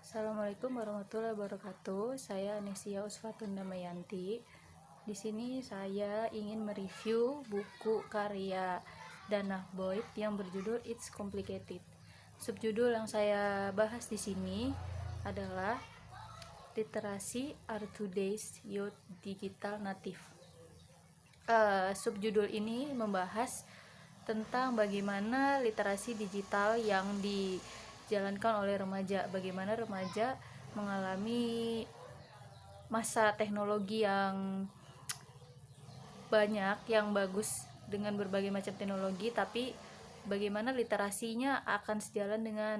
Assalamualaikum warahmatullahi wabarakatuh. Saya Anesia Usfatun Damayanti. Di sini saya ingin mereview buku karya Danah Boyd yang berjudul It's Complicated. Subjudul yang saya bahas di sini adalah Literasi Are Today's Youth Digital Native. Subjudul ini membahas tentang bagaimana literasi digital yang dijalankan oleh remaja, bagaimana remaja mengalami masa teknologi yang banyak, yang bagus dengan berbagai macam teknologi, tapi bagaimana literasinya akan sejalan dengan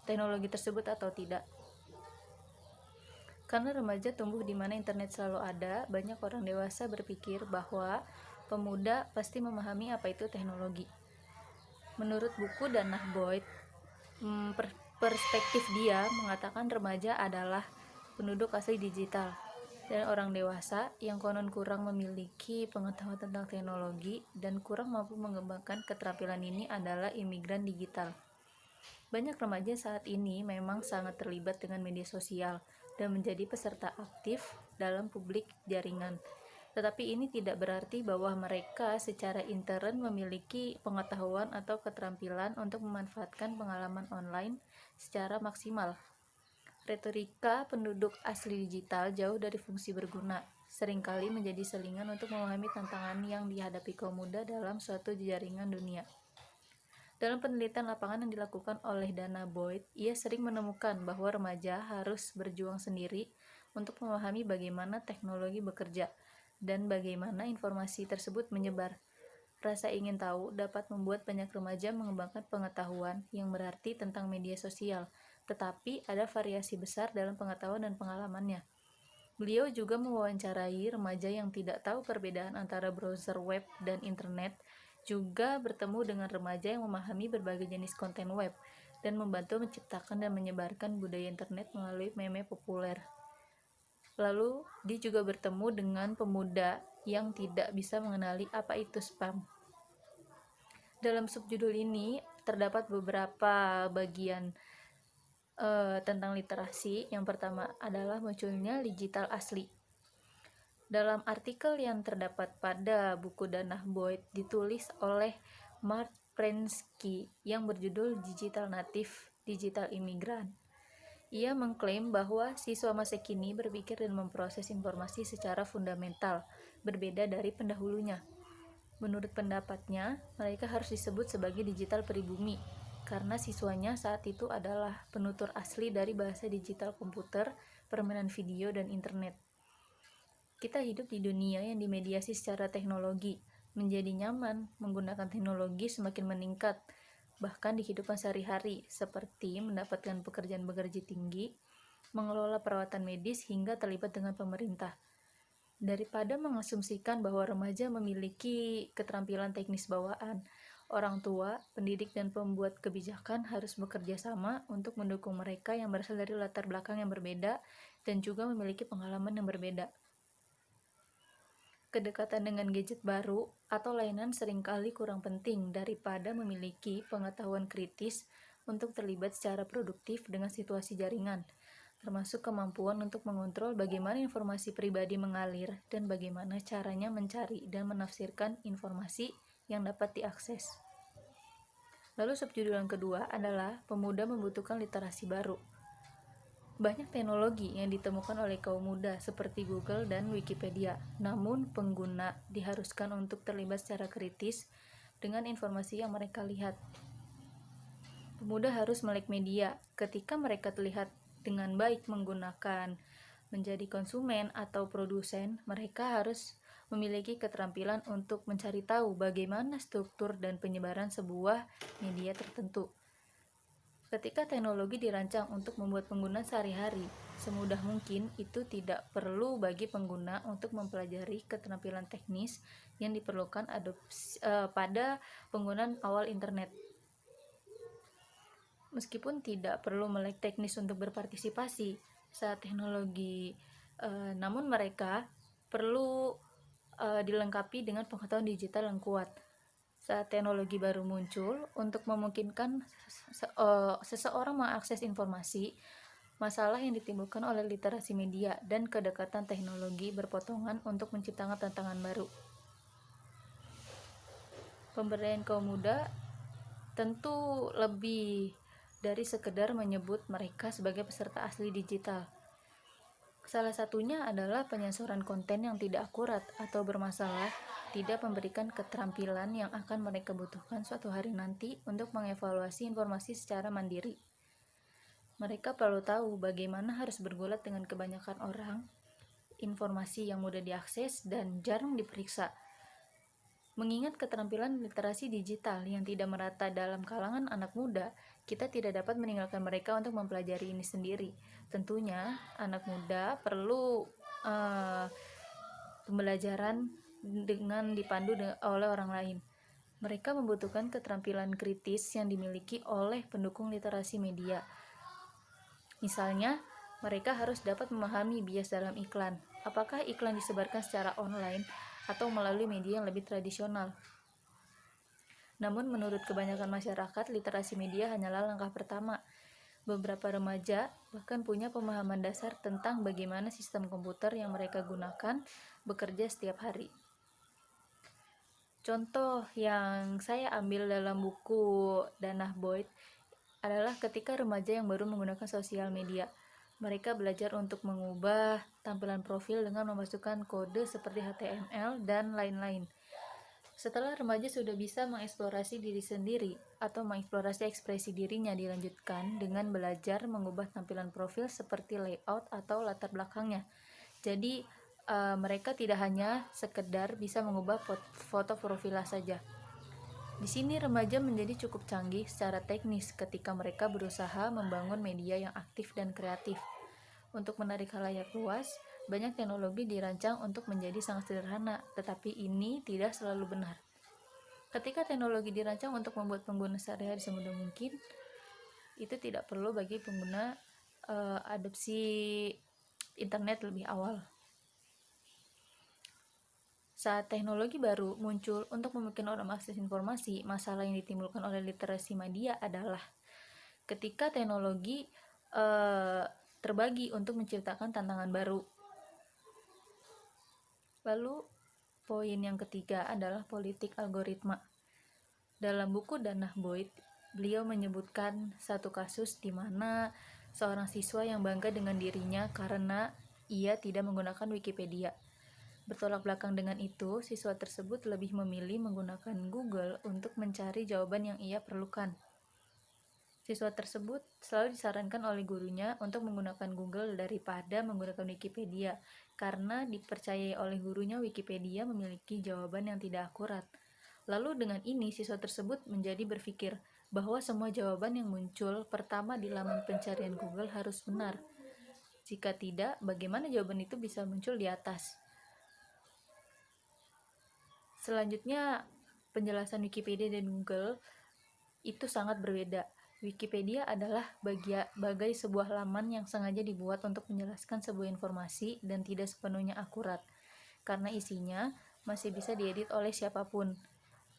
teknologi tersebut atau tidak. Karena remaja tumbuh di mana internet selalu ada, banyak orang dewasa berpikir bahwa pemuda pasti memahami apa itu teknologi. Menurut buku Danah Boyd, perspektif dia mengatakan remaja adalah penduduk asli digital dan orang dewasa yang konon kurang memiliki pengetahuan tentang teknologi dan kurang mampu mengembangkan keterampilan ini adalah imigran digital. Banyak remaja saat ini memang sangat terlibat dengan media sosial dan menjadi peserta aktif dalam publik jaringan. Tetapi ini tidak berarti bahwa mereka secara intern memiliki pengetahuan atau keterampilan untuk memanfaatkan pengalaman online secara maksimal. Retorika penduduk asli digital jauh dari fungsi berguna, seringkali menjadi selingan untuk memahami tantangan yang dihadapi kaum muda dalam suatu jaringan dunia. Dalam penelitian lapangan yang dilakukan oleh Danah Boyd, ia sering menemukan bahwa remaja harus berjuang sendiri untuk memahami bagaimana teknologi bekerja dan bagaimana informasi tersebut menyebar. Rasa ingin tahu dapat membuat banyak remaja mengembangkan pengetahuan yang berarti tentang media sosial, tetapi ada variasi besar dalam pengetahuan dan pengalamannya. Beliau juga mewawancarai remaja yang tidak tahu perbedaan antara browser web dan internet, juga bertemu dengan remaja yang memahami berbagai jenis konten web dan membantu menciptakan dan menyebarkan budaya internet melalui meme populer. Lalu, dia juga bertemu dengan pemuda yang tidak bisa mengenali apa itu spam. Dalam subjudul ini terdapat beberapa bagian tentang literasi. Yang pertama adalah munculnya digital asli. Dalam artikel yang terdapat pada buku Danah Boyd ditulis oleh Mark Prensky yang berjudul Digital Native, Digital Immigrant. Ia mengklaim bahwa siswa masa kini berpikir dan memproses informasi secara fundamental, berbeda dari pendahulunya. Menurut pendapatnya, mereka harus disebut sebagai digital pribumi, karena siswanya saat itu adalah penutur asli dari bahasa digital komputer, permainan video, dan internet. Kita hidup di dunia yang dimediasi secara teknologi. Menjadi nyaman menggunakan teknologi semakin meningkat, bahkan di kehidupan sehari-hari, seperti mendapatkan pekerjaan bergaji tinggi, mengelola perawatan medis, hingga terlibat dengan pemerintah. Daripada mengasumsikan bahwa remaja memiliki keterampilan teknis bawaan, orang tua, pendidik, dan pembuat kebijakan harus bekerja sama untuk mendukung mereka yang berasal dari latar belakang yang berbeda dan juga memiliki pengalaman yang berbeda. Kedekatan dengan gadget baru atau layanan seringkali kurang penting daripada memiliki pengetahuan kritis untuk terlibat secara produktif dengan situasi jaringan, termasuk kemampuan untuk mengontrol bagaimana informasi pribadi mengalir dan bagaimana caranya mencari dan menafsirkan informasi yang dapat diakses. Lalu subjudul yang kedua adalah pemuda membutuhkan literasi baru. Banyak teknologi yang ditemukan oleh kaum muda seperti Google dan Wikipedia, namun pengguna diharuskan untuk terlibat secara kritis dengan informasi yang mereka lihat. Pemuda harus melek media. Ketika mereka terlihat dengan baik menggunakan menjadi konsumen atau produsen, mereka harus memiliki keterampilan untuk mencari tahu bagaimana struktur dan penyebaran sebuah media tertentu. Ketika teknologi dirancang untuk membuat pengguna sehari-hari, semudah mungkin itu tidak perlu bagi pengguna untuk mempelajari keterampilan teknis yang diperlukan pada penggunaan awal internet. Meskipun tidak perlu melek teknis untuk berpartisipasi saat teknologi, namun mereka perlu dilengkapi dengan pengetahuan digital yang kuat. Saat teknologi baru muncul, untuk memungkinkan seseorang mengakses informasi, Masalah yang ditimbulkan oleh literasi media dan kedekatan teknologi berpotongan untuk menciptakan tantangan baru. Pemberdayaan kaum muda tentu lebih dari sekedar menyebut mereka sebagai peserta asli digital. Salah satunya adalah penyensoran konten yang tidak akurat atau bermasalah, tidak memberikan keterampilan yang akan mereka butuhkan suatu hari nanti untuk mengevaluasi informasi secara mandiri. Mereka perlu tahu bagaimana harus bergulat dengan kebanyakan orang, informasi yang mudah diakses dan jarang diperiksa. Mengingat keterampilan literasi digital yang tidak merata dalam kalangan anak muda, kita tidak dapat meninggalkan mereka untuk mempelajari ini sendiri. Tentunya, anak muda perlu pembelajaran dengan dipandu oleh orang lain. Mereka membutuhkan keterampilan kritis yang dimiliki oleh pendukung literasi media. Misalnya, mereka harus dapat memahami bias dalam iklan. Apakah iklan disebarkan secara online atau melalui media yang lebih tradisional? Namun, menurut kebanyakan masyarakat, literasi media hanyalah langkah pertama. Beberapa remaja bahkan punya pemahaman dasar tentang bagaimana sistem komputer yang mereka gunakan bekerja setiap hari. Contoh yang saya ambil dalam buku Danah Boyd adalah ketika remaja yang baru menggunakan sosial media. Mereka belajar untuk mengubah tampilan profil dengan memasukkan kode seperti HTML dan lain-lain. Setelah remaja sudah bisa mengeksplorasi diri sendiri atau mengeksplorasi ekspresi dirinya, dilanjutkan dengan belajar mengubah tampilan profil seperti layout atau latar belakangnya. Jadi mereka tidak hanya sekedar bisa mengubah foto profilnya saja. Di sini remaja menjadi cukup canggih secara teknis ketika mereka berusaha membangun media yang aktif dan kreatif. Untuk menarik khalayak luas, banyak teknologi dirancang untuk menjadi sangat sederhana, tetapi ini tidak selalu benar. Ketika teknologi dirancang untuk membuat pengguna sehari-hari semudah mungkin, itu tidak perlu bagi pengguna adopsi internet lebih awal. Saat teknologi baru muncul untuk memungkinkan orang mengakses informasi, masalah yang ditimbulkan oleh literasi media adalah ketika teknologi terbagi untuk menciptakan tantangan baru. Lalu, poin yang ketiga adalah politik algoritma. Dalam buku Danah Boyd, beliau menyebutkan satu kasus di mana seorang siswa yang bangga dengan dirinya karena ia tidak menggunakan Wikipedia. Bertolak belakang dengan itu, siswa tersebut lebih memilih menggunakan Google untuk mencari jawaban yang ia perlukan. Siswa tersebut selalu disarankan oleh gurunya untuk menggunakan Google daripada menggunakan Wikipedia, karena dipercayai oleh gurunya Wikipedia memiliki jawaban yang tidak akurat. Lalu dengan ini, siswa tersebut menjadi berpikir bahwa semua jawaban yang muncul pertama di laman pencarian Google harus benar. Jika tidak, bagaimana jawaban itu bisa muncul di atas? Selanjutnya, penjelasan Wikipedia dan Google itu sangat berbeda. Wikipedia adalah bagai sebuah laman yang sengaja dibuat untuk menjelaskan sebuah informasi dan tidak sepenuhnya akurat, karena isinya masih bisa diedit oleh siapapun.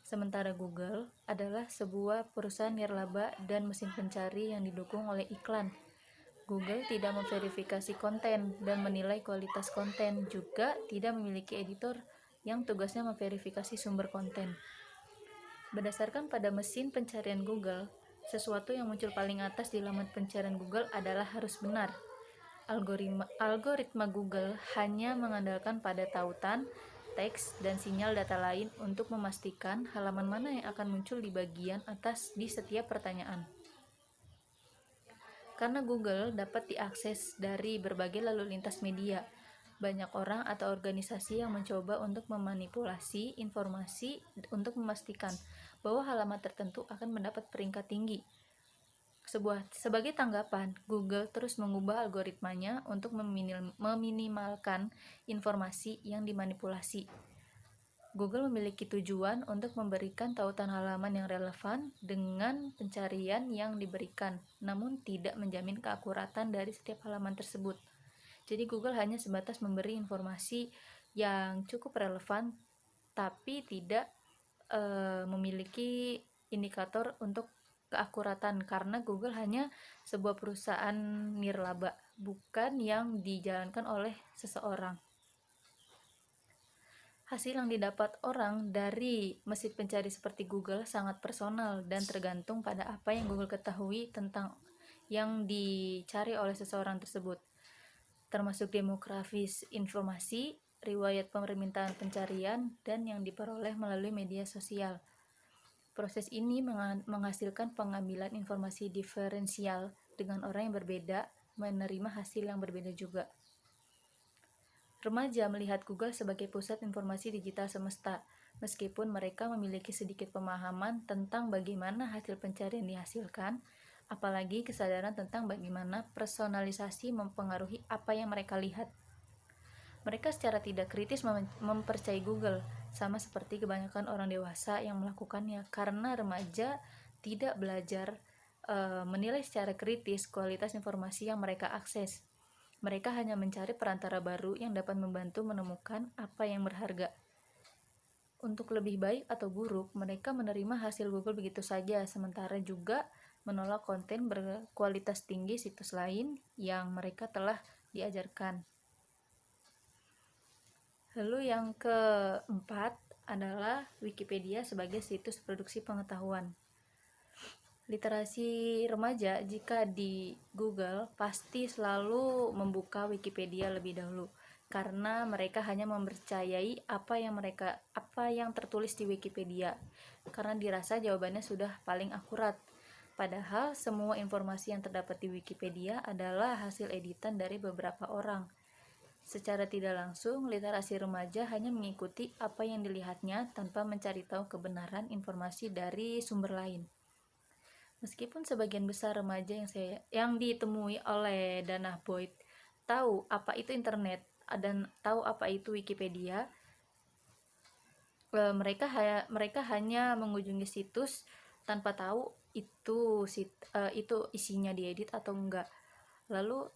Sementara Google adalah sebuah perusahaan nirlaba dan mesin pencari yang didukung oleh iklan. Google tidak memverifikasi konten dan menilai kualitas konten, juga tidak memiliki editor yang tugasnya memverifikasi sumber konten. Berdasarkan pada mesin pencarian Google, sesuatu yang muncul paling atas di laman pencarian Google adalah harus benar. Algoritma Google hanya mengandalkan pada tautan, teks, dan sinyal data lain untuk memastikan halaman mana yang akan muncul di bagian atas di setiap pertanyaan. Karena Google dapat diakses dari berbagai lalu lintas media, banyak orang atau organisasi yang mencoba untuk memanipulasi informasi untuk memastikan bahwa halaman tertentu akan mendapat peringkat tinggi. Sebagai tanggapan, Google terus mengubah algoritmanya untuk meminimalkan informasi yang dimanipulasi. Google memiliki tujuan untuk memberikan tautan halaman yang relevan dengan pencarian yang diberikan, namun tidak menjamin keakuratan dari setiap halaman tersebut. Jadi Google hanya sebatas memberi informasi yang cukup relevan, tapi tidak memiliki indikator untuk keakuratan karena Google hanya sebuah perusahaan nirlaba, bukan yang dijalankan oleh seseorang. Hasil yang didapat orang dari mesin pencari seperti Google sangat personal dan tergantung pada apa yang Google ketahui tentang yang dicari oleh seseorang tersebut, termasuk demografis informasi, riwayat permintaan pencarian, dan yang diperoleh melalui media sosial. Proses ini menghasilkan pengambilan informasi diferensial dengan orang yang berbeda menerima hasil yang berbeda juga. Remaja melihat Google sebagai pusat informasi digital semesta, meskipun mereka memiliki sedikit pemahaman tentang bagaimana hasil pencarian dihasilkan, apalagi kesadaran tentang bagaimana personalisasi mempengaruhi apa yang mereka lihat. Mereka secara tidak kritis mempercayai Google, sama seperti kebanyakan orang dewasa yang melakukannya, karena remaja tidak belajar menilai secara kritis kualitas informasi yang mereka akses. Mereka hanya mencari perantara baru yang dapat membantu menemukan apa yang berharga. Untuk lebih baik atau buruk, mereka menerima hasil Google begitu saja, sementara juga menolak konten berkualitas tinggi situs lain yang mereka telah diajarkan. Lalu yang keempat adalah Wikipedia sebagai situs produksi pengetahuan. Literasi remaja jika di Google pasti selalu membuka Wikipedia lebih dahulu karena mereka hanya mempercayai apa yang tertulis di Wikipedia karena dirasa jawabannya sudah paling akurat. Padahal semua informasi yang terdapat di Wikipedia adalah hasil editan dari beberapa orang. Secara tidak langsung, literasi remaja hanya mengikuti apa yang dilihatnya tanpa mencari tahu kebenaran informasi dari sumber lain. Meskipun sebagian besar remaja yang ditemui oleh Danah Boyd tahu apa itu internet dan tahu apa itu Wikipedia, mereka hanya mengunjungi situs tanpa tahu itu isinya diedit atau enggak. Lalu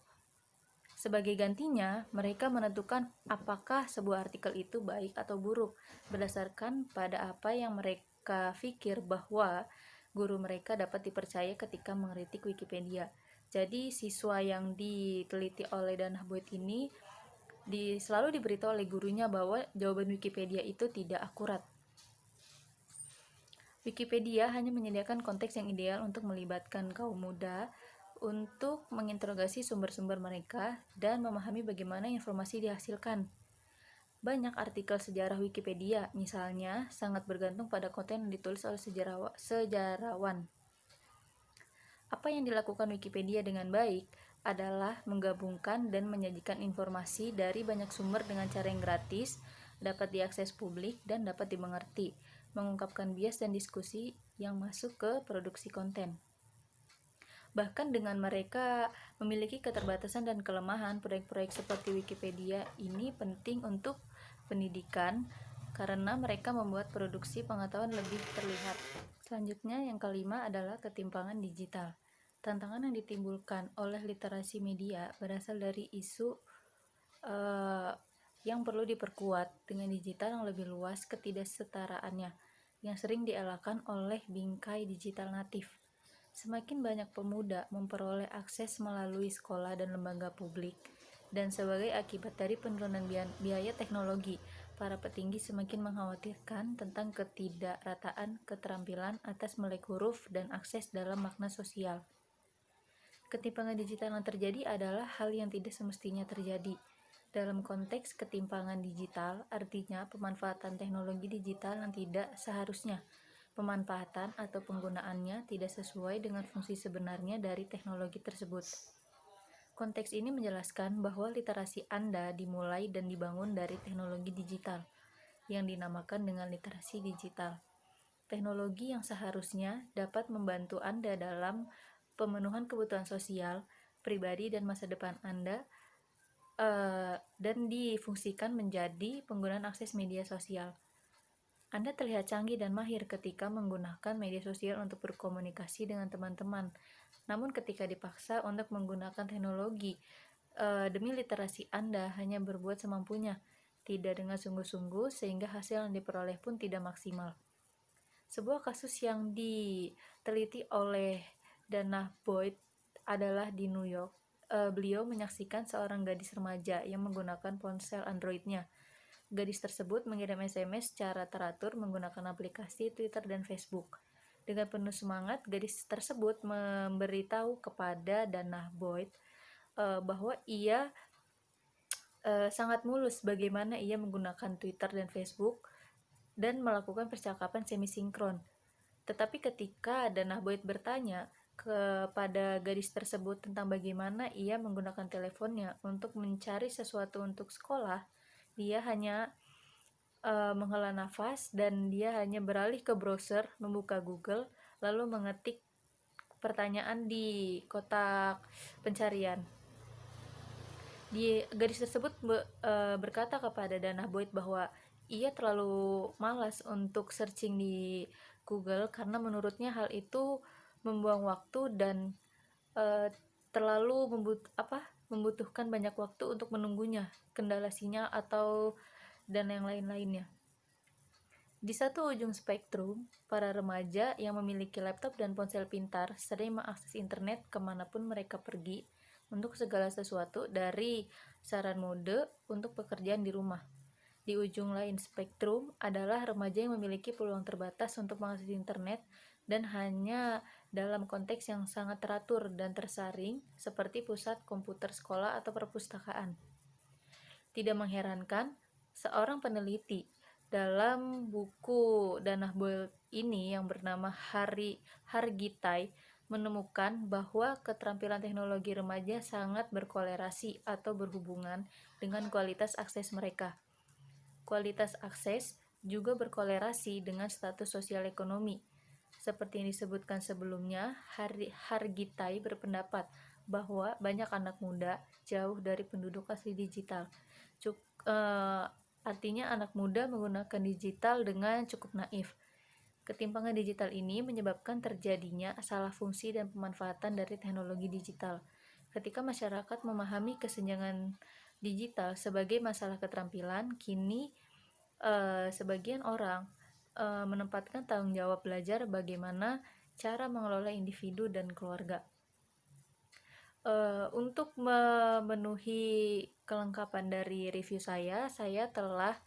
sebagai gantinya, mereka menentukan apakah sebuah artikel itu baik atau buruk berdasarkan pada apa yang mereka pikir bahwa guru mereka dapat dipercaya ketika mengkritik Wikipedia. Jadi siswa yang diteliti oleh Danah Boyd ini selalu diberitahu oleh gurunya bahwa jawaban Wikipedia itu tidak akurat. Wikipedia hanya menyediakan konteks yang ideal untuk melibatkan kaum muda untuk menginterogasi sumber-sumber mereka dan memahami bagaimana informasi dihasilkan. Banyak artikel sejarah Wikipedia, misalnya, sangat bergantung pada konten yang ditulis oleh sejarawan. Apa yang dilakukan Wikipedia dengan baik adalah menggabungkan dan menyajikan informasi dari banyak sumber dengan cara yang gratis, dapat diakses publik, dan dapat dimengerti, mengungkapkan bias dan diskusi yang masuk ke produksi konten. Bahkan dengan mereka memiliki keterbatasan dan kelemahan, proyek-proyek seperti Wikipedia ini penting untuk pendidikan karena mereka membuat produksi pengetahuan lebih terlihat. Selanjutnya, yang kelima adalah ketimpangan digital. Tantangan yang ditimbulkan oleh literasi media berasal dari isu yang perlu diperkuat dengan digital yang lebih luas ketidaksetaraannya, yang sering dielakkan oleh bingkai digital natif. Semakin banyak pemuda memperoleh akses melalui sekolah dan lembaga publik, dan sebagai akibat dari penurunan biaya teknologi, para petinggi semakin mengkhawatirkan tentang ketidakrataan keterampilan atas melek huruf dan akses dalam makna sosial. Ketimpangan digital yang terjadi adalah hal yang tidak semestinya terjadi. Dalam konteks ketimpangan digital, artinya pemanfaatan teknologi digital yang tidak seharusnya. Pemanfaatan atau penggunaannya tidak sesuai dengan fungsi sebenarnya dari teknologi tersebut. Konteks ini menjelaskan bahwa literasi Anda dimulai dan dibangun dari teknologi digital, yang dinamakan dengan literasi digital. Teknologi yang seharusnya dapat membantu Anda dalam pemenuhan kebutuhan sosial, pribadi, dan masa depan Anda, dan difungsikan menjadi penggunaan akses media sosial. Anda terlihat canggih dan mahir ketika menggunakan media sosial untuk berkomunikasi dengan teman-teman. Namun ketika dipaksa untuk menggunakan teknologi demi literasi Anda hanya berbuat semampunya, tidak dengan sungguh-sungguh sehingga hasil yang diperoleh pun tidak maksimal. Sebuah kasus yang diteliti oleh Dana Boyd adalah di New York. Beliau menyaksikan seorang gadis remaja yang menggunakan ponsel Android-nya. Gadis tersebut mengirim SMS secara teratur menggunakan aplikasi Twitter dan Facebook. Dengan penuh semangat, gadis tersebut memberitahu kepada Dana Boyd bahwa ia sangat mulus bagaimana ia menggunakan Twitter dan Facebook dan melakukan percakapan semi-sinkron. Tetapi ketika Dana Boyd bertanya kepada gadis tersebut tentang bagaimana ia menggunakan teleponnya untuk mencari sesuatu untuk sekolah, dia hanya menghela nafas dan dia hanya beralih ke browser, membuka Google, lalu mengetik pertanyaan di kotak pencarian. Gadis tersebut berkata kepada Dana Boyd bahwa ia terlalu malas untuk searching di Google karena menurutnya hal itu membuang waktu dan terlalu membutuhkan banyak waktu untuk menunggunya, kendala sinyal atau dan yang lain-lainnya. Di satu ujung spektrum, para remaja yang memiliki laptop dan ponsel pintar sering mengakses internet kemanapun mereka pergi untuk segala sesuatu, dari saran mode untuk pekerjaan di rumah. Di ujung lain spektrum adalah remaja yang memiliki peluang terbatas untuk mengakses internet dan hanya dalam konteks yang sangat teratur dan tersaring seperti pusat komputer sekolah atau perpustakaan. Tidak mengherankan, seorang peneliti dalam buku Dana Boyd ini yang bernama Hargitai menemukan bahwa keterampilan teknologi remaja sangat berkolerasi atau berhubungan dengan kualitas akses mereka. Kualitas akses juga berkolerasi dengan status sosial ekonomi. Seperti yang disebutkan sebelumnya, Hargitai berpendapat bahwa banyak anak muda jauh dari penduduk asli digital. Artinya anak muda menggunakan digital dengan cukup naif. Ketimpangan digital ini menyebabkan terjadinya salah fungsi dan pemanfaatan dari teknologi digital. Ketika masyarakat memahami kesenjangan digital sebagai masalah keterampilan, kini sebagian orang menempatkan tanggung jawab belajar bagaimana cara mengelola individu dan keluarga. Untuk memenuhi kelengkapan dari review saya telah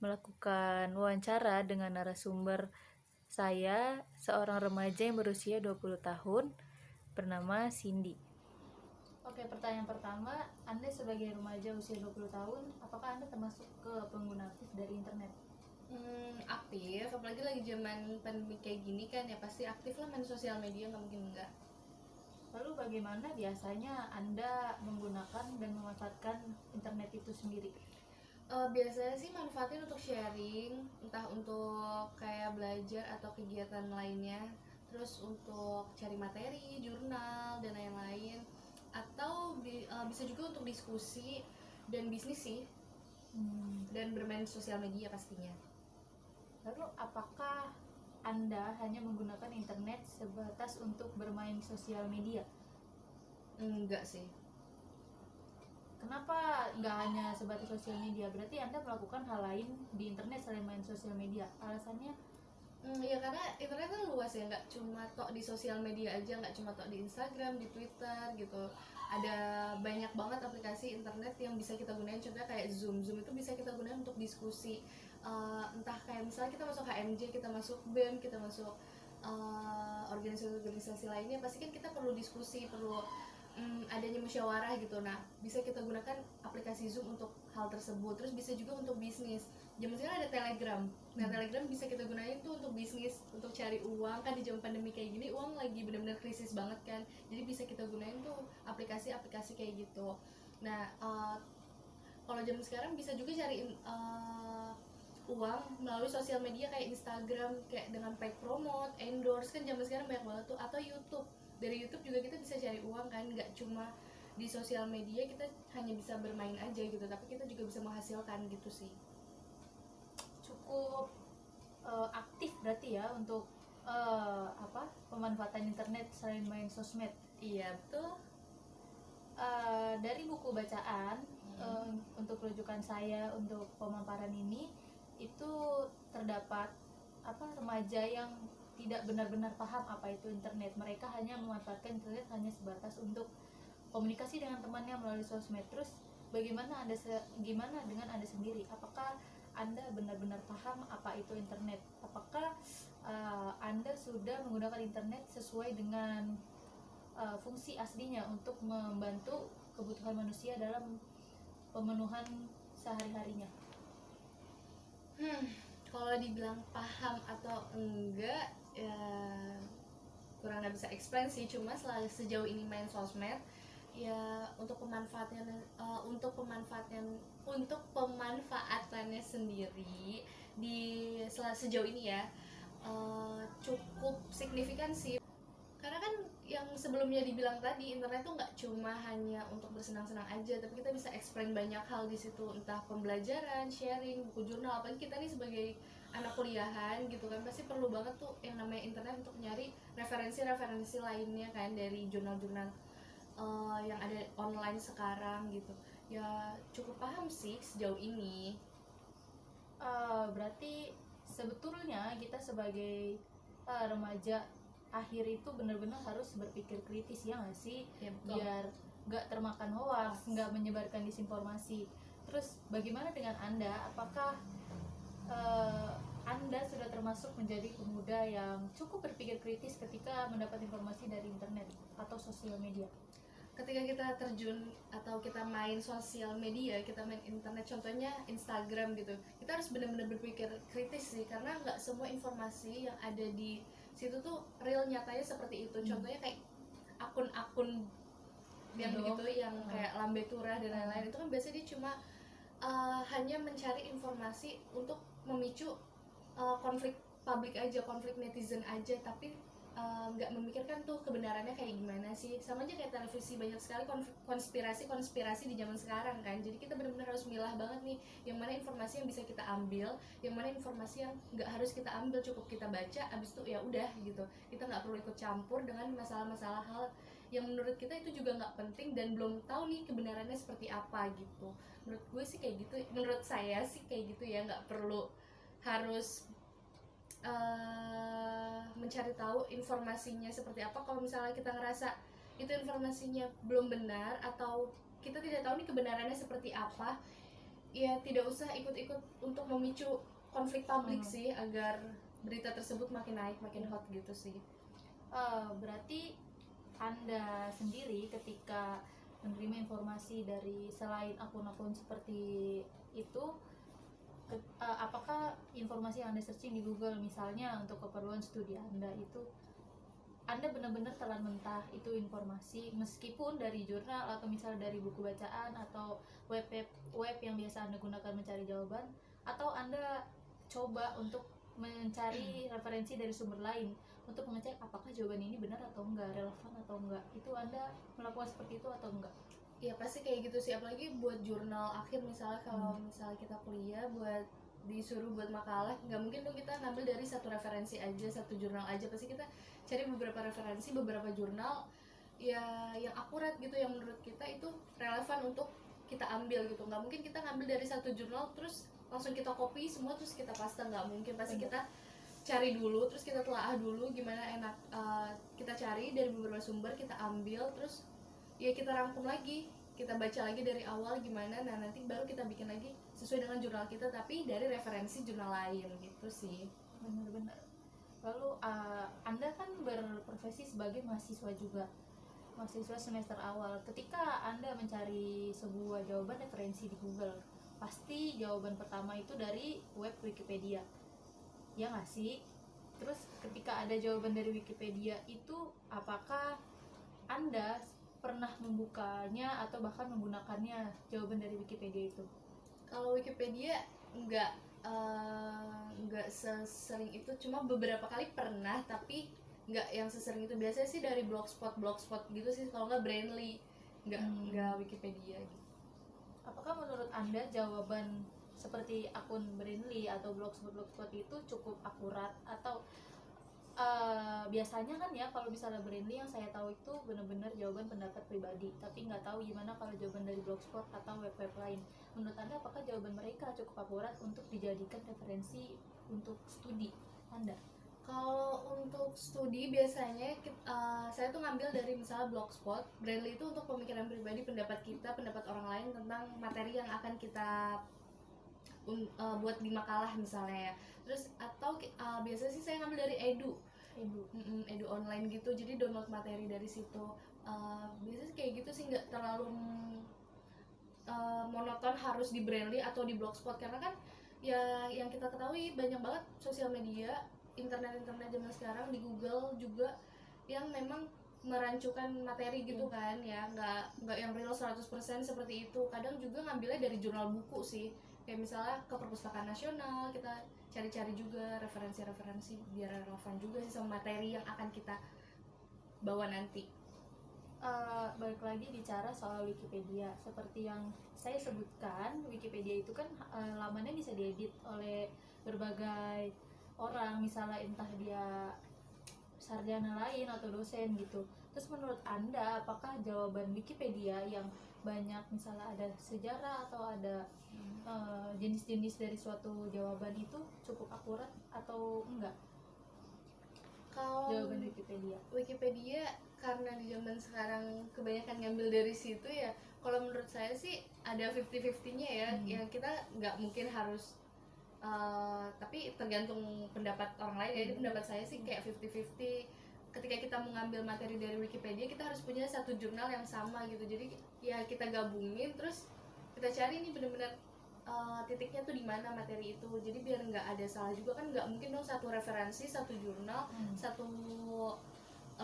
melakukan wawancara dengan narasumber saya, seorang remaja yang berusia 20 tahun bernama Cindy. Oke, pertanyaan pertama, Anda sebagai remaja usia 20 tahun, apakah Anda termasuk ke pengguna aktif dari internet? Aktif, apalagi lagi zaman pandemi kayak gini kan, ya pasti aktif lah main sosial media, nggak mungkin enggak. Lalu bagaimana biasanya Anda menggunakan dan memanfaatkan internet itu sendiri? Biasanya sih manfaatin untuk sharing, entah untuk kayak belajar atau kegiatan lainnya, terus untuk cari materi, jurnal, dan lain-lain, atau bisa juga untuk diskusi dan bisnis sih, dan bermain sosial media pastinya. Lalu apakah Anda hanya menggunakan internet sebatas untuk bermain sosial media? Enggak sih. Kenapa nggak hanya sebatas sosial media? Berarti Anda melakukan hal lain di internet selain main sosial media. Alasannya? Ya karena internet kan luas ya, nggak cuma tok di sosial media aja, nggak cuma tok di Instagram, di Twitter gitu. Ada banyak banget aplikasi internet yang bisa kita gunain. Contohnya kayak Zoom itu bisa kita gunain untuk diskusi. Entah kayak misalnya kita masuk HMJ, kita masuk BEM, kita masuk organisasi-organisasi lainnya, pasti kan kita perlu diskusi, perlu adanya musyawarah gitu. Nah, bisa kita gunakan aplikasi Zoom untuk hal tersebut. Terus bisa juga untuk bisnis. Zaman sekarang ada Telegram. Nah, Telegram bisa kita gunain tuh untuk bisnis, untuk cari uang. Kan di zaman pandemi kayak gini, uang lagi benar-benar krisis banget kan. Jadi bisa kita gunain tuh aplikasi-aplikasi kayak gitu. Nah, kalau zaman sekarang bisa juga cari uang melalui sosial media kayak Instagram, kayak dengan paid promote, endorse, kan zaman sekarang banyak banget tuh. Atau YouTube. Dari YouTube juga kita bisa cari uang kan, nggak cuma di sosial media kita hanya bisa bermain aja gitu, tapi kita juga bisa menghasilkan gitu sih. Cukup aktif berarti ya untuk pemanfaatan internet selain main sosmed. Iya betul. Dari buku bacaan, untuk rujukan saya untuk pemaparan ini itu terdapat remaja yang tidak benar-benar paham apa itu internet. Mereka hanya memanfaatkan internet hanya sebatas untuk komunikasi dengan temannya melalui sosmed. Terus gimana dengan Anda sendiri? Apakah Anda benar-benar paham apa itu internet? Apakah Anda sudah menggunakan internet sesuai dengan fungsi aslinya untuk membantu kebutuhan manusia dalam pemenuhan sehari-harinya? Kalau dibilang paham atau enggak ya kurang nggak bisa explain sih, cuma sejauh ini main sosmed ya untuk pemanfaatannya sendiri di sejauh ini ya cukup signifikan sih, karena kan yang sebelumnya dibilang tadi internet tuh nggak cuma hanya untuk bersenang-senang aja, tapi kita bisa explain banyak hal di situ, entah pembelajaran, sharing, buku jurnal. Apalagi kita nih sebagai anak kuliahan gitu kan pasti perlu banget tuh yang namanya internet untuk nyari referensi-referensi lainnya kan dari jurnal-jurnal yang ada online sekarang gitu. Ya cukup paham sih sejauh ini. Berarti sebetulnya kita sebagai remaja akhir itu benar-benar harus berpikir kritis, ya nggak sih? Ya, betul. Biar nggak termakan hoax, nggak menyebarkan disinformasi. Terus bagaimana dengan Anda? Apakah Anda sudah termasuk menjadi pemuda yang cukup berpikir kritis ketika mendapat informasi dari internet atau sosial media? Ketika kita terjun atau kita main sosial media, kita main internet, contohnya Instagram gitu, kita harus benar-benar berpikir kritis sih, karena nggak semua informasi yang ada di situ tuh real nyatanya seperti itu. Contohnya kayak akun-akun yang begitu, yang kayak Lambe Turah dan lain-lain, itu kan biasanya dia cuma hanya mencari informasi untuk memicu konflik publik aja, konflik netizen aja, tapi nggak memikirkan tuh kebenarannya kayak gimana sih. Sama aja kayak televisi, banyak sekali konspirasi di zaman sekarang kan. Jadi kita benar-benar harus milah banget nih yang mana informasi yang bisa kita ambil, yang mana informasi yang nggak harus kita ambil, cukup kita baca abis itu ya udah gitu. Kita nggak perlu ikut campur dengan masalah-masalah hal yang menurut kita itu juga nggak penting dan belum tahu nih kebenarannya seperti apa gitu. Menurut gue sih kayak gitu, menurut saya sih kayak gitu ya, nggak perlu harus mencari tahu informasinya seperti apa. Kalau misalnya kita ngerasa itu informasinya belum benar atau kita tidak tahu nih kebenarannya seperti apa, ya tidak usah ikut-ikut untuk memicu konflik publik sih, agar berita tersebut makin naik, makin hot gitu sih. Berarti Anda sendiri ketika menerima informasi dari selain akun-akun seperti itu, apakah informasi yang Anda searching di Google misalnya untuk keperluan studi Anda itu Anda benar-benar telan mentah itu informasi, meskipun dari jurnal atau misalnya dari buku bacaan atau web yang biasa Anda gunakan mencari jawaban, atau Anda coba untuk mencari referensi dari sumber lain untuk mengecek apakah jawaban ini benar atau enggak, relevan atau enggak? Itu Anda melakukan seperti itu atau enggak? Ya pasti kayak gitu sih, apalagi buat jurnal akhir misalnya. Kalau misalnya kita kuliah buat disuruh buat makalah, nggak mungkin dong kita ngambil dari satu referensi aja, satu jurnal aja. Pasti kita cari beberapa referensi, beberapa jurnal ya yang akurat gitu, yang menurut kita itu relevan untuk kita ambil gitu. Nggak mungkin kita ngambil dari satu jurnal terus langsung kita copy semua terus kita paste, nggak mungkin. Pasti kita cari dulu, terus kita telaah dulu gimana enak, kita cari dari beberapa sumber, kita ambil, terus ya kita rangkum lagi, kita baca lagi dari awal gimana, nah nanti baru kita bikin lagi sesuai dengan jurnal kita tapi dari referensi jurnal lain gitu sih. Benar-benar. Lalu Anda kan berprofesi sebagai mahasiswa juga, mahasiswa semester awal. Ketika Anda mencari sebuah jawaban referensi di Google, pasti jawaban pertama itu dari web Wikipedia, ya nggak sih? Terus ketika ada jawaban dari Wikipedia itu, apakah Anda pernah membukanya atau bahkan menggunakannya jawaban dari Wikipedia itu? Kalau Wikipedia nggak sesering itu, cuma beberapa kali pernah, tapi nggak yang sesering itu. Biasanya sih dari blogspot gitu sih, kalau nggak Brandly, nggak Wikipedia gitu. Apakah menurut Anda jawaban seperti akun Brandly atau blogspot itu cukup akurat, atau biasanya kan ya kalau misalnya Brandly yang saya tahu itu benar-benar jawaban pendapat pribadi, tapi nggak tahu gimana kalau jawaban dari blogspot atau web-web lain. Menurut Anda apakah jawaban mereka cukup akurat untuk dijadikan referensi untuk studi? Anda? Kalau untuk studi biasanya saya tuh ngambil dari misalnya Blogspot. Brandly itu untuk pemikiran pribadi, pendapat kita, pendapat orang lain tentang materi yang akan kita buat di makalah misalnya ya. Terus atau biasanya sih saya ngambil dari edu online gitu, jadi download materi dari situ. Biasanya sih kayak gitu sih, nggak terlalu monoton harus di Brandly atau di Blogspot, karena kan ya yang kita ketahui banyak banget sosial media, internet zaman sekarang, di Google juga yang memang merancukan materi gitu kan ya, nggak yang real 100% seperti itu. Kadang juga ngambilnya dari jurnal buku sih, kayak misalnya ke perpustakaan nasional, kita cari-cari juga referensi-referensi biar relevan juga sih sama materi yang akan kita bawa nanti. Balik lagi bicara soal Wikipedia, seperti yang saya sebutkan, Wikipedia itu kan lamannya bisa diedit oleh berbagai orang, misalnya entah dia sarjana lain atau dosen gitu. Terus menurut Anda, apakah jawaban Wikipedia yang banyak misalnya ada sejarah atau ada jenis-jenis dari suatu jawaban itu cukup akurat atau enggak? Kalau Jawaban Wikipedia karena di zaman sekarang kebanyakan ngambil dari situ ya, kalau menurut saya sih ada 50-50-nya ya. Yang kita nggak mungkin harus tapi tergantung pendapat orang lain. Jadi pendapat saya sih kayak 50-50. Ketika kita mengambil materi dari Wikipedia, kita harus punya satu jurnal yang sama gitu. Jadi ya kita gabungin, terus kita cari nih benar-benar titiknya tuh di mana materi itu. Jadi biar nggak ada salah juga kan, nggak mungkin dong satu referensi, satu jurnal, satu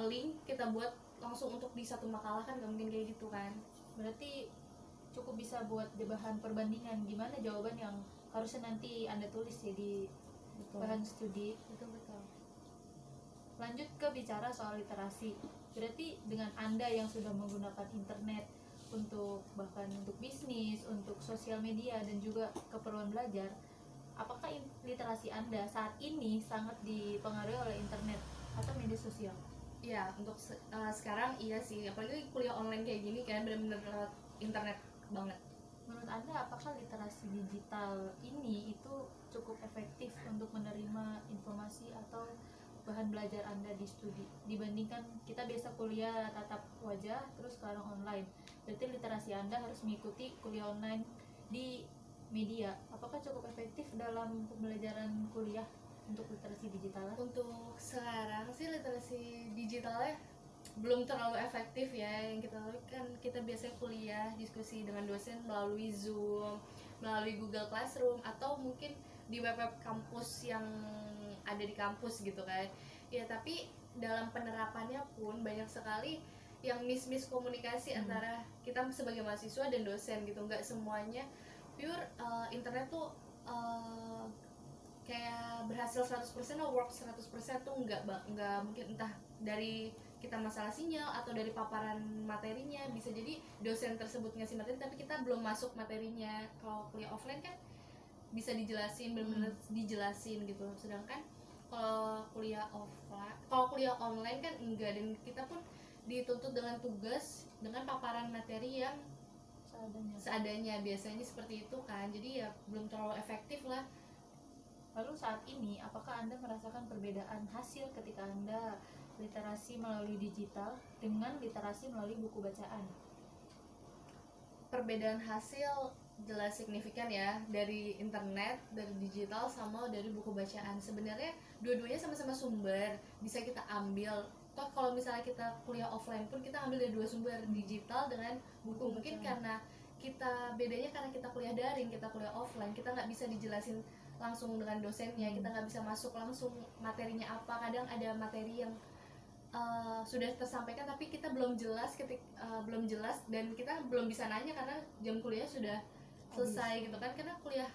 link kita buat langsung untuk di satu makalah, kan nggak mungkin kayak gitu kan. Berarti cukup bisa buat bahan perbandingan gimana jawaban yang harusnya nanti Anda tulis ya di bahan studi. Betul. Lanjut ke bicara soal literasi. Berarti dengan Anda yang sudah menggunakan internet untuk bahkan untuk bisnis, untuk sosial media dan juga keperluan belajar, apakah literasi Anda saat ini sangat dipengaruhi oleh internet atau media sosial? Ya, untuk sekarang iya sih, apalagi kuliah online kayak gini kan, benar-benar lewat internet banget. Menurut Anda, apakah literasi digital ini itu cukup efektif untuk menerima informasi atau bahan belajar Anda di studi dibandingkan kita biasa kuliah tatap wajah terus sekarang online? Berarti literasi Anda harus mengikuti kuliah online di media. Apakah cukup efektif dalam pembelajaran kuliah untuk literasi digital? Untuk sekarang sih literasi digitalnya belum terlalu efektif ya. Yang kita tahu kan, kita biasanya kuliah diskusi dengan dosen melalui Zoom, melalui Google Classroom, atau mungkin di web kampus yang ada di kampus gitu kan ya. Tapi dalam penerapannya pun banyak sekali yang miss komunikasi antara kita sebagai mahasiswa dan dosen gitu. Nggak semuanya pure internet tuh kayak berhasil 100% atau work 100% tuh nggak mungkin. Entah dari kita masalah sinyal atau dari paparan materinya, bisa jadi dosen tersebut ngasih materi tapi kita belum masuk materinya. Kalau kuliah offline kan bisa dijelasin, benar-benar dijelasin gitu. Sedangkan kalau kuliah online kan enggak, dan kita pun dituntut dengan tugas dengan paparan materi yang seadanya biasanya seperti itu kan. Jadi ya belum terlalu efektif lah. Lalu saat ini apakah Anda merasakan perbedaan hasil ketika Anda literasi melalui digital dengan literasi melalui buku bacaan? Perbedaan hasil jelas signifikan ya, dari internet, dari digital, sama dari buku bacaan. Sebenarnya dua-duanya sama-sama sumber, bisa kita ambil. Toh kalau misalnya kita kuliah offline pun kita ambil dari dua sumber, digital dengan buku. Mungkin karena kita bedanya karena kita kuliah daring, kita kuliah offline, kita nggak bisa dijelasin langsung dengan dosennya, kita nggak bisa masuk langsung materinya apa. Kadang ada materi yang sudah tersampaikan tapi kita belum jelas belum jelas, dan kita belum bisa nanya karena jam kuliah sudah selesai gitu kan. Karena kuliah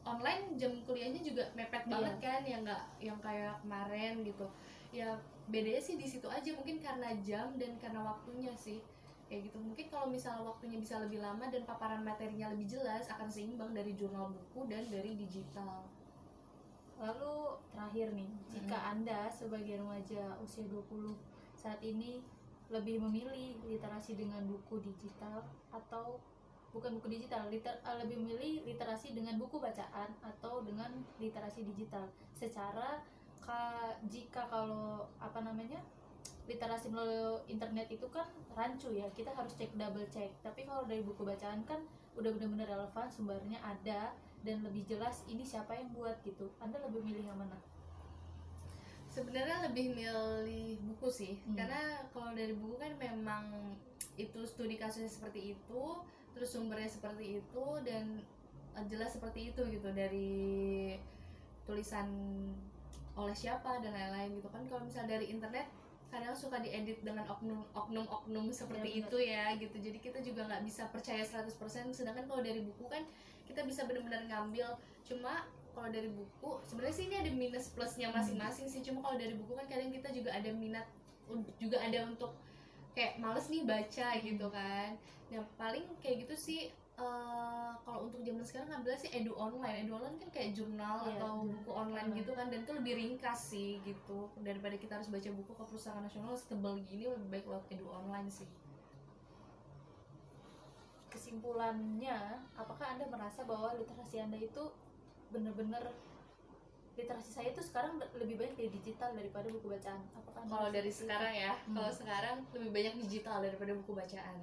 online jam kuliahnya juga mepet banget kan, yang nggak yang kayak kemarin gitu ya. Bedanya sih di situ aja, mungkin karena jam dan karena waktunya sih kayak gitu. Mungkin kalau misalnya waktunya bisa lebih lama dan paparan materinya lebih jelas, akan seimbang dari jurnal buku dan dari digital. Lalu terakhir nih, jika Anda sebagai remaja usia 20 saat ini lebih memilih literasi dengan buku digital atau bukan buku digital, lebih memilih literasi dengan buku bacaan atau dengan literasi digital secara jika kalau literasi melalui internet itu kan rancu ya, kita harus cek double cek. Tapi kalau dari buku bacaan kan udah benar-benar relevan, sumbernya ada dan lebih jelas ini siapa yang buat gitu. Anda lebih milih yang mana? Sebenarnya lebih milih buku sih, karena kalau dari buku kan memang itu studi kasusnya seperti itu, terus sumbernya seperti itu, dan jelas seperti itu gitu dari tulisan oleh siapa dan lain-lain gitu kan. Kalau misalnya dari internet kadang suka diedit dengan oknum seperti Ya, itu ya gitu, jadi kita juga nggak bisa percaya 100%. Sedangkan kalau dari buku kan kita bisa benar-benar ngambil. Cuma kalau dari buku sebenarnya sih ini ada minus plusnya masing-masing sih. Cuma kalau dari buku kan kadang kita juga ada minat, juga ada untuk kayak males nih baca gitu kan. Nah paling kayak gitu sih. Kalau untuk zaman sekarang ngambilnya sih edu online kan kayak jurnal atau buku online gitu kan, dan itu lebih ringkas sih gitu daripada kita harus baca buku ke perpustakaan nasional setebal gini. Lebih baik lewat edu online sih. Kesimpulannya, apakah Anda merasa bahwa literasi Anda itu benar-benar literasi saya itu sekarang lebih banyak di digital daripada buku bacaan? Apakah Kalau dari sekarang ya, kalau sekarang lebih banyak digital daripada buku bacaan.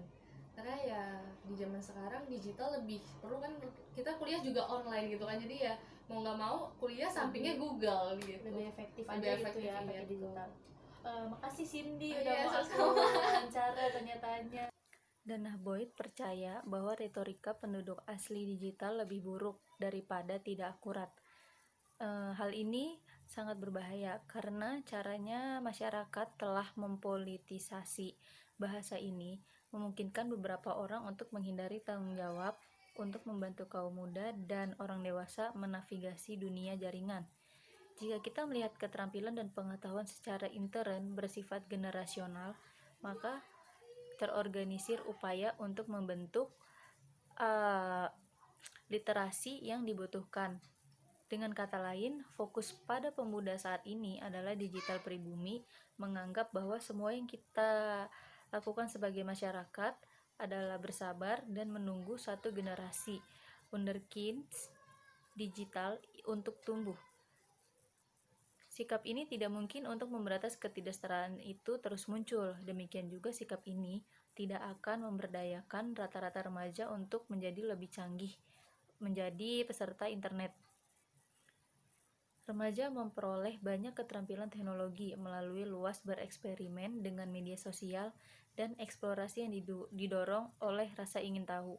Karena ya di zaman sekarang digital lebih perlu kan, kita kuliah juga online gitu kan, jadi ya mau nggak mau kuliah sampingnya Google gitu. Lebih efektif Lebih aja efektif, gitu ya iya, pakai digital. Makasih Cindy Oh, udah iya, mau aku sama-sama. wawancara tanya-tanya. Danah Boyd percaya bahwa retorika penduduk asli digital lebih buruk daripada tidak akurat. Hal ini sangat berbahaya karena caranya masyarakat telah mempolitisasi bahasa ini, memungkinkan beberapa orang untuk menghindari tanggung jawab untuk membantu kaum muda dan orang dewasa menavigasi dunia jaringan. Jika kita melihat keterampilan dan pengetahuan secara intern bersifat generasional, maka terorganisir upaya untuk membentuk literasi yang dibutuhkan. Dengan kata lain, fokus pada pemuda saat ini adalah digital pribumi, menganggap bahwa semua yang kita lakukan sebagai masyarakat adalah bersabar dan menunggu satu generasi wunderkinds digital untuk tumbuh. Sikap ini tidak mungkin untuk memberantas ketidaksetaraan itu terus muncul. Demikian juga sikap ini tidak akan memberdayakan rata-rata remaja untuk menjadi lebih canggih, menjadi peserta internet. Remaja memperoleh banyak keterampilan teknologi melalui luas bereksperimen dengan media sosial dan eksplorasi yang didorong oleh rasa ingin tahu.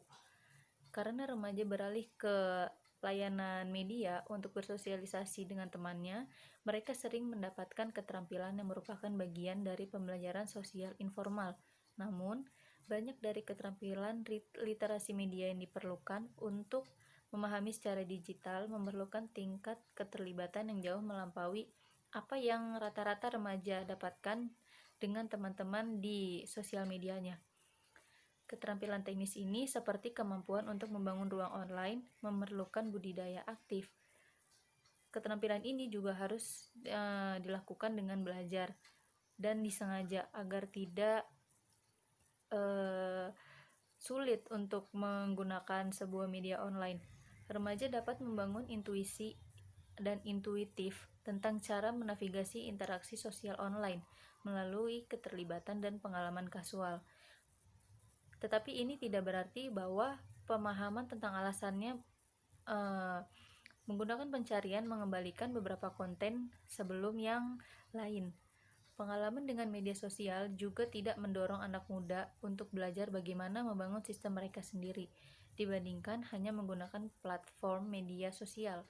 Karena remaja beralih ke layanan media untuk bersosialisasi dengan temannya, mereka sering mendapatkan keterampilan yang merupakan bagian dari pembelajaran sosial informal. Namun, banyak dari keterampilan literasi media yang diperlukan untuk memahami secara digital memerlukan tingkat keterlibatan yang jauh melampaui apa yang rata-rata remaja dapatkan dengan teman-teman di sosial medianya. Keterampilan teknis ini seperti kemampuan untuk membangun ruang online memerlukan budidaya aktif. Keterampilan ini juga harus dilakukan dengan belajar dan disengaja agar tidak sulit untuk menggunakan sebuah media online. Remaja dapat membangun intuisi dan intuitif tentang cara menavigasi interaksi sosial online melalui keterlibatan dan pengalaman kasual. Tetapi ini tidak berarti bahwa pemahaman tentang alasannya menggunakan pencarian mengembalikan beberapa konten sebelum yang lain. Pengalaman dengan media sosial juga tidak mendorong anak muda untuk belajar bagaimana membangun sistem mereka sendiri, dibandingkan hanya menggunakan platform media sosial.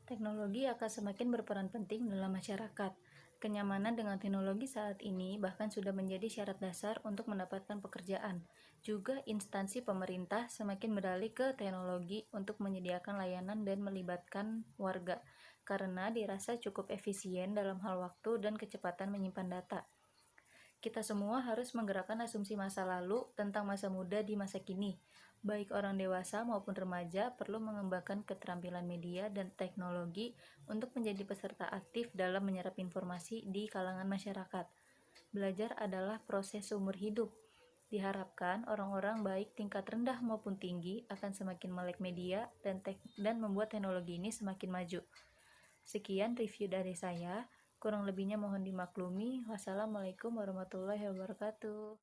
Teknologi akan semakin berperan penting dalam masyarakat. Kenyamanan dengan teknologi saat ini bahkan sudah menjadi syarat dasar untuk mendapatkan pekerjaan. Juga instansi pemerintah semakin beralih ke teknologi untuk menyediakan layanan dan melibatkan warga, karena dirasa cukup efisien dalam hal waktu dan kecepatan menyimpan data. Kita semua harus menggerakkan asumsi masa lalu tentang masa muda di masa kini. Baik orang dewasa maupun remaja perlu mengembangkan keterampilan media dan teknologi untuk menjadi peserta aktif dalam menyerap informasi di kalangan masyarakat. Belajar adalah proses seumur hidup. Diharapkan orang-orang baik tingkat rendah maupun tinggi akan semakin melek media dan membuat teknologi ini semakin maju. Sekian review dari saya. Kurang lebihnya mohon dimaklumi. Wassalamualaikum warahmatullahi wabarakatuh.